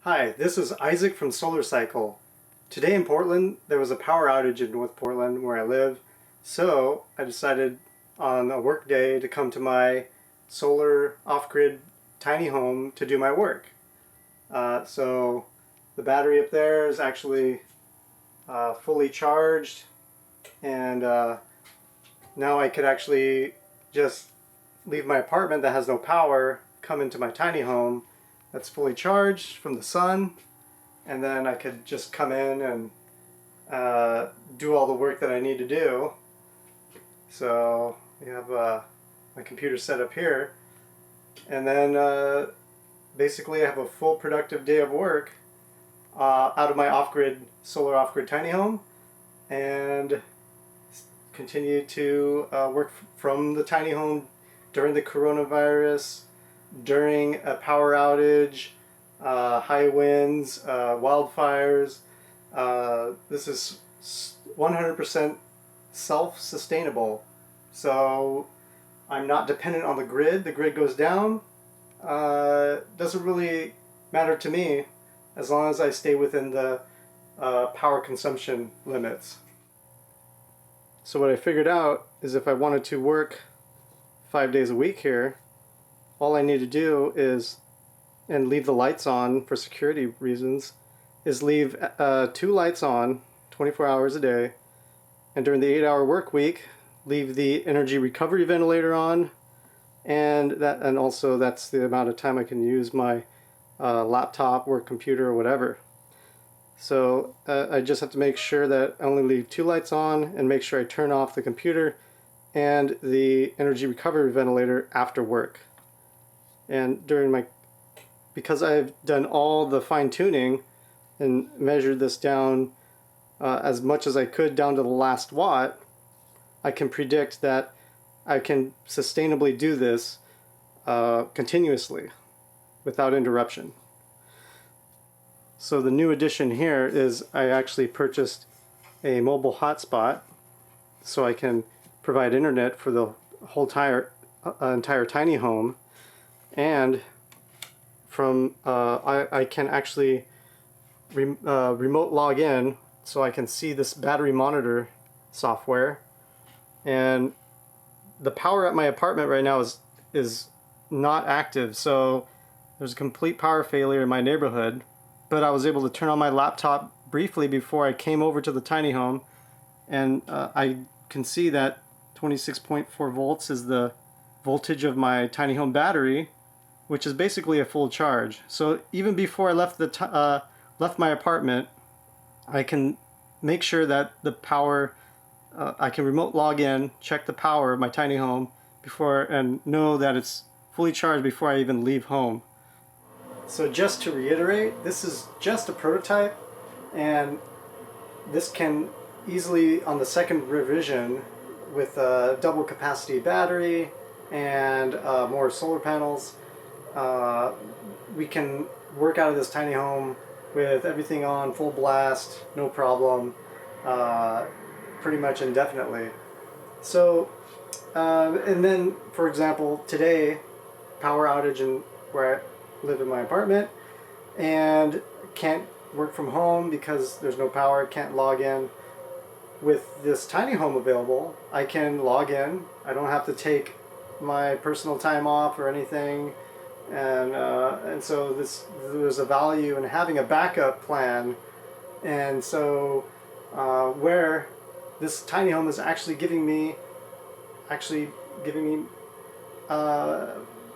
Hi, this is Isaac from Solar Cycle. Today in Portland, there was a power outage in North Portland where I live, so I decided on a work day to come to my solar off-grid tiny home to do my work. So the battery up there is actually fully charged, and now I could actually just leave my apartment that has no power, come into my tiny home that's fully charged from the sun, and then I could just come in and do all the work that I need to do. So we have my computer set up here, and then basically I have a full productive day of work out of my off-grid, solar off-grid tiny home, and continue to work from the tiny home during the coronavirus, during a power outage, high winds, wildfires. This is 100% self-sustainable. So I'm not dependent on the grid. The grid goes down. Doesn't really matter to me as long as I stay within the power consumption limits. So what I figured out is if I wanted to work 5 days a week here, all I need to do is, and leave the lights on for security reasons, is leave 2 lights on 24 hours a day, and during the 8-hour work week, leave the energy recovery ventilator on, and also that's the amount of time I can use my laptop, work computer, or whatever. So I just have to make sure that I only leave 2 lights on and make sure I turn off the computer and the energy recovery ventilator after work. And because I've done all the fine-tuning and measured this down as much as I could down to the last watt, I can predict that I can sustainably do this continuously without interruption. So the new addition here is I actually purchased a mobile hotspot so I can provide internet for the whole entire tiny home. And from I can actually remote log in, so I can see this battery monitor software. And the power at my apartment right now is not active, so there's a complete power failure in my neighborhood. But I was able to turn on my laptop briefly before I came over to the tiny home, and I can see that 26.4 volts is the voltage of my tiny home battery, which is basically a full charge. So even before I left left my apartment, I can make sure that the power, I can remote log in, check the power of my tiny home and know that it's fully charged before I even leave home. So just to reiterate, this is just a prototype, and this can easily, on the second revision, with a double capacity battery and more solar panels, we can work out of this tiny home with everything on full blast, no problem, pretty much indefinitely. So, and then, for example, today, power outage where I live in my apartment, and can't work from home because there's no power, can't log in. With this tiny home available, I can log in. I don't have to take my personal time off or anything. And so there's a value in having a backup plan. And so where this tiny home is actually giving me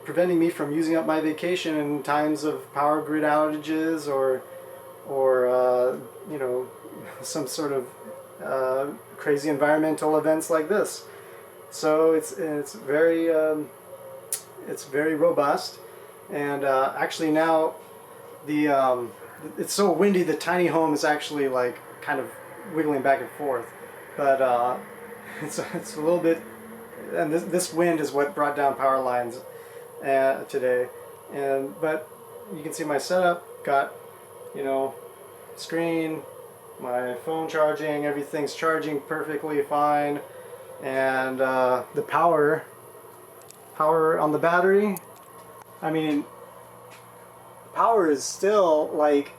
preventing me from using up my vacation in times of power grid outages or you know, some sort of crazy environmental events like this. So it's very robust. And actually now it's so windy, the tiny home is actually like kind of wiggling back and forth, but it's a little bit, and this wind is what brought down power lines today. But you can see my setup, got, you know, screen, my phone charging, everything's charging perfectly fine, and the power on the battery, I mean, power is still like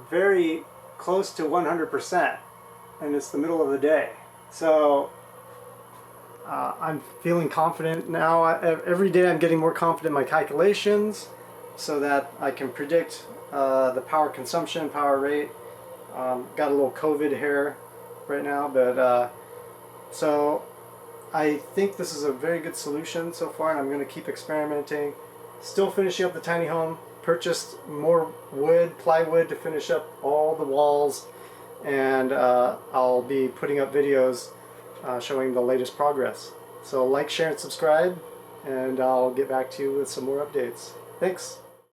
very close to 100%, and it's the middle of the day. So I'm feeling confident now. Every day I'm getting more confident in my calculations so that I can predict the power consumption, power rate. Got a little COVID hair right now, but so I think this is a very good solution so far, and I'm going to keep experimenting. Still finishing up the tiny home. Purchased more wood, plywood, to finish up all the walls, and I'll be putting up videos showing the latest progress. So like, share, and subscribe, and I'll get back to you with some more updates. Thanks.